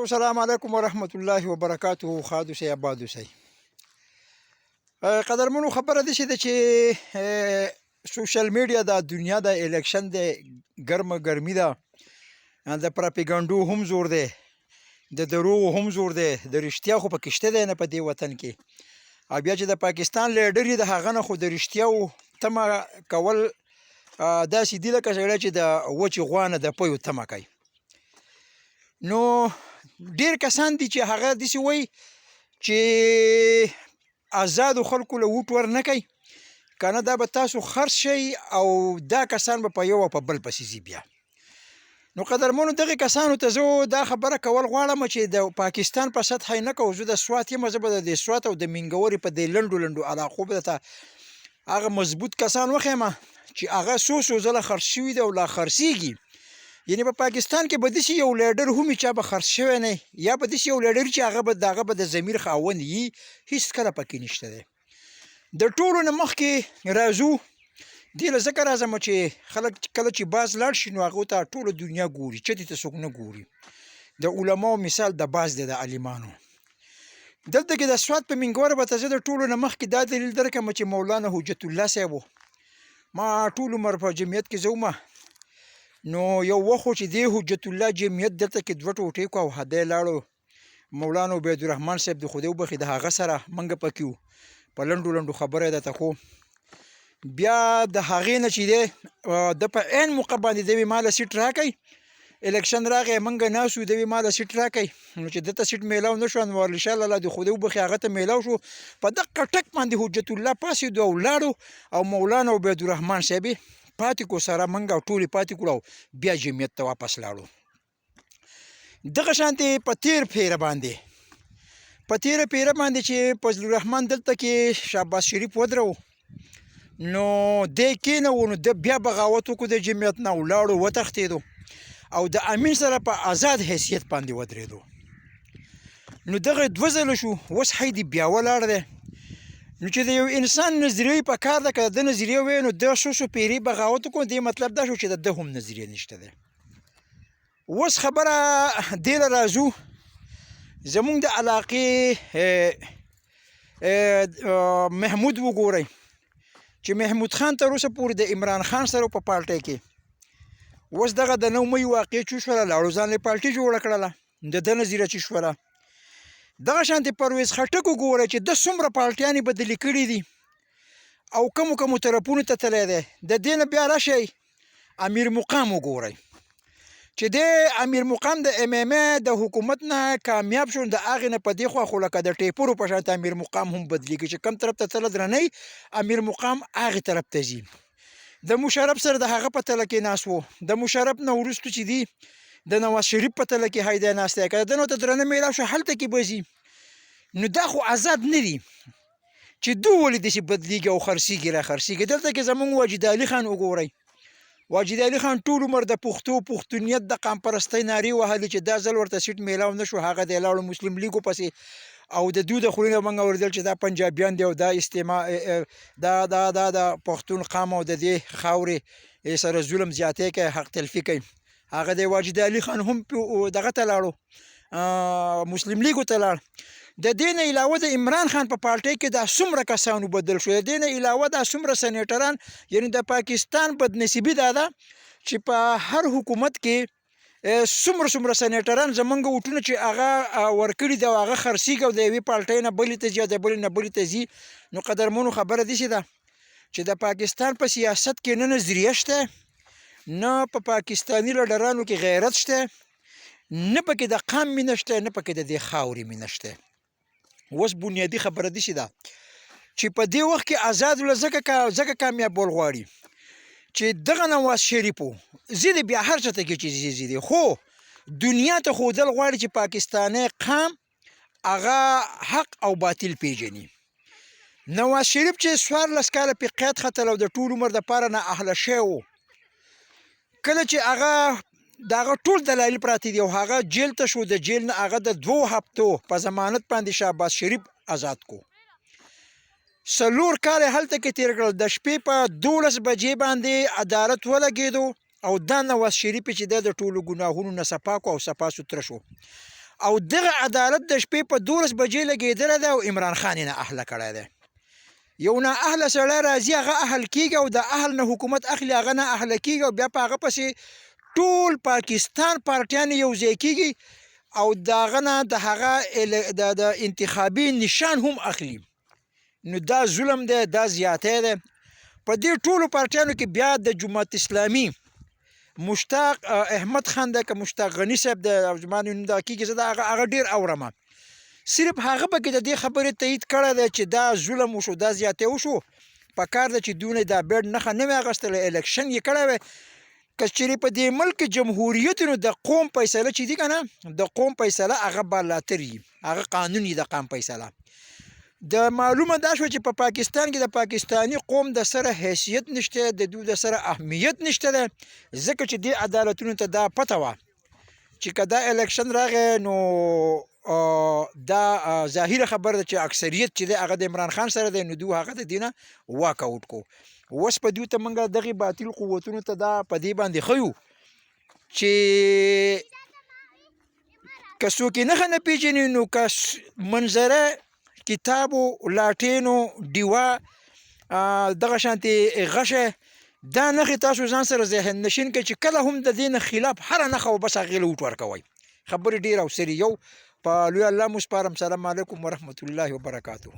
السلام علیکم ورحمت الله وبرکاته. ښاد اوسئ، اباد اوسئ. قدرمنو، خبره داسې ده چې سوشل میډیا د دنیا د الیکشن د ګرمه ګرمي ده، د پراپیګنډو هم زور دی، د دروغو هم زور دی، د رښتیا خو پکې شته دی نه په دې وطن کې. او بیا چې د پاکستان لیډر یې د هغه نه خو د رښتیاو تمه کول داسې دي لکه سړی چې د وچې غوا نه د پیو تمه کوي. نو ډېر کسان دي چې هغه داسې وایي چې آزادو خلکو له ووټ ور نه کوي، که نه دا به تاسو خرڅ شئ او دا کسان به په یو او په بل پسې ځي. بیا نو قدرمنو، دغې کسانو ته زه دا خبره کول غواړم چې د پاکستان په سطح یې نه کوو. زه د سوات یم، زه به د دې سوات او د مینګورې په دې لنډو لنډو علاقو به درته هغه مضبوط کسان وښیم چې هغه څو ځله خرڅ شوي دي او لا خرڅېږي. یعنې په پاکستان کې به داسې یو لیډر هم وي چې به خرڅ شوی نه، یا به داسې یو لیډر چې هغه به د ضمیر خاوند وي، هېڅ کله پکې نشته دی. د ټولو نه مخکې راځو دې له ځکه راځم چې خلک کله چې باز لاړ شي نو هغو ته ټوله دنیا ګوري، چتې ته څوک نه ګوري. د علماو مثال د باز دی، د عالمانو. دلته کې د سوات په مینګوره به ته زه د ټولو نه مخکې دا دلیل درکړم چې مولانا حجت الله صاحب و. ما ټول عمر په جمعیت کې زه ومه، نو یو وخت و چې دې حجت الله جمعیت دلته کې دوه ټوټې کړو او هدی لاړو. مولانا عبیدالرحمن صاحب د خدای وبخښي، د هغه سره موږ پکې وو، په لنډو لنډو خبره یې درته ښو. بیا د هغې نه چې دی د په عین موقع باندې دوی ما له سیټ راکړئ، الیکشن راغی، موږ ناست وو، دوی ما له سیټ راکړئ. نو چې دته سیټ میلاو نه شو، انوارالله الله د خدای وبخښي هغه ته میلاو شو. په دقه ټک باندې حجت الله پاڅېدو او لاړو، او مولانا عبیدالرحمن صاحب پاتې کو سره موږ ټولې پاتې کړو او بیا جمعیت ته واپس لاړو. دغه شانتې په تېره پیره باندې چې فضل الرحمن دلته کې شهباز شریف ودرو، نو دی کېنوو، نو ده بیا بغاوت وکړو د جمعیت نه، ولاړو وتښتېدو او د امین سره په آزاد حیثیت باندې ودرېدو. نو دغه دوه ځله شو، اوس حیدي بیا ولاړ دی. نو چې د یو انسان نظریه په کار ده، که د نظریه وی نو د څو پیرې بغاوت وکړو، دې مطلب دا شو چې د ده هم نظریه نشته دی. اوس خبره دې له راځو، زمونږ د علاقې محمود وګورئ چې محمود خان تر اوسه پورې د عمران خان سره په پالټۍ کې. اوس دغه د 9 مۍ واقعې چې وشوله، لاړو ځان یې پالټي جوړه کړله، د ده نظریه چې شوله. دغه شانتې پرویز خټک وګورئ چې ده څومره پالټیانې بدلې کړي دي او کومو طرفونو ته تللی دی. د دې نه بیا راشئ امیر مقام وګورئ چې د امیر مقام د MMA د حکومت نه کامیاب شو، د هغې نه په دې خوا خو لکه د ټیپرو په شانته امیر مقام هم بدلېږي چې کوم طرف ته تله درنی، امیر مقام هغې طرف ته ځي. د مشرف سره د هغه په تله کې ناست و، د مشرف نه وروستو چې دی د نواز شریف په تله کې هایده ناست دی، که د ده نو ته درنه میلاو شو هلته کې به ځي. نو دا خو آزاد نه دي چې دو ولې داسې بدلېږي او خرڅېږي را خرڅېږي. دلته کې زمونږ واجد علي خان وګورئ، واجد علي خان ټول عمر د پښتونیت د قام پرستۍ نارې وهلې چې دا ځل ورته سیټ میلاو نه شو، هغه دی لاړو مسلم لیګو پسې، او د دوی د خولې نه موږ اورېدل چې دا پنجابیان دي او دا دا د پښتون قام او د دې خاورې سره ظلم زیاتی کوي، حق تلفي کوي. هغه دی واجد علي خان هم دغه ته لاړو، مسلم لیګو ته لاړ. د دې نه علاوه د عمران خان په پالټۍ کې دا څومره کسانو بدل شو، د دې نه علاوه دا څومره سنیټران، یعنې د پاکستان بدنصیبي دا ده چې په هر حکومت کې څومره سنیټران زمونږ وټونه چې هغه ورکړي دي او هغه خرڅېږي او د یوې پالټۍ نه بلې ته ځي او د بلې نه بلې ته ځي. نو قدرمنو، خبره داسې ده چې د پاکستان په سیاست کې نه نظریه شته، نه په پاکستاني لیډرانو کې غیرت شته، نه پکې د قام مینه شته، نه پکې د دې خاورې مینه شته. اوس بنیادي خبره داسې ده چې په دې وخت کې آزاد له ځکه کامیابول غواړي چې دغه نواز شریف و زی دی بیا هر چاته کې چې زی دی، خو دنیا ته ښودل غواړي چې پاکستانی قام هغه حق او باطل پیژني. نواز شریف چې 14 کاله پې قید ختل او د ټول عمر دپاره نه اهله شوی و، کله چې هغه د هغه ټول دلایل پراته دي او هغه جیل ته شو، د جیل نه هغه د 2 هفتو په ضمانت باندې شهباز شریف آزاد کو. 4 کاله هلته کې تېر کړل، د شپې په 12 بجې باندې عدالت ولګېدو او دا نواز شریف چې د ټولو ګناهونو نه صفا کو او صفا سوتره شو. او دغه عدالت د شپې په 12 بجې لګېدلی دی او عمران خان یې نااهله کړی دی. یو نااهله سړی راځي هغه اهل کېږي او د اهل نه حکومت اخلي هغه نااهله کېږي او بیا په هغه پسې ټول پاکستان پارټیان یو ځای کېږي او د هغه نه د هغه د انتخابي نشان هم اخلي. نو دا ظلم دی، دا زیاتی دی. په دې ټولو پارټیانو کې بیا د جماعت اسلامي مشتاق احمد خان دی که مشتاق غني صاحب دی او زما نوم دغه کېږي، زه د هغه ډېر اورم. صرف هغه پکې د دې خبرې تایید کړی دی چې دا ظلم وشو، دا زیاتی وشو. په کار ده چې دوی دا بیډ نښه نه وي اخیستلی، الیکشن یې کړی وی. که چېرې په دې ملک جمهوریت نو د قوم فیصله چې دي که نه، د قوم فیصله هغه بالاتر وي، هغه قانون وي د قوم فیصله. د معلومه دا شوه چې په پاکستان کې د پاکستاني قوم د سره حیثیت نشته، د دوی د سره اهمیت نشته دی، ځکه چې دې عدالتونو ته دا پته وه چې که دا الیکشن راغی نو دا ظاهره خبره ده چې اکثریت چې دی هغه د عمران خان سره دی، نو دوی هغه د دې نه واک اوټ کو. اوس په دوی ته موږ دغې باطل قوتونو ته دا په دې باندې ښیو چې که څوک یې نښه نه پېژني نو که منظره کتابو لاټینو ډیوه دغه شانتې غشه دا نښې تاسو ځان سره ذهن نشین کړئ چې کله هم د دې نه خلاف هره نښه و بس هغې له اوټ ورکوئ. خبرې ډېر او سري یو په لوی الله مو سپارم. سلام علیکم ورحمة الله وبرکاته.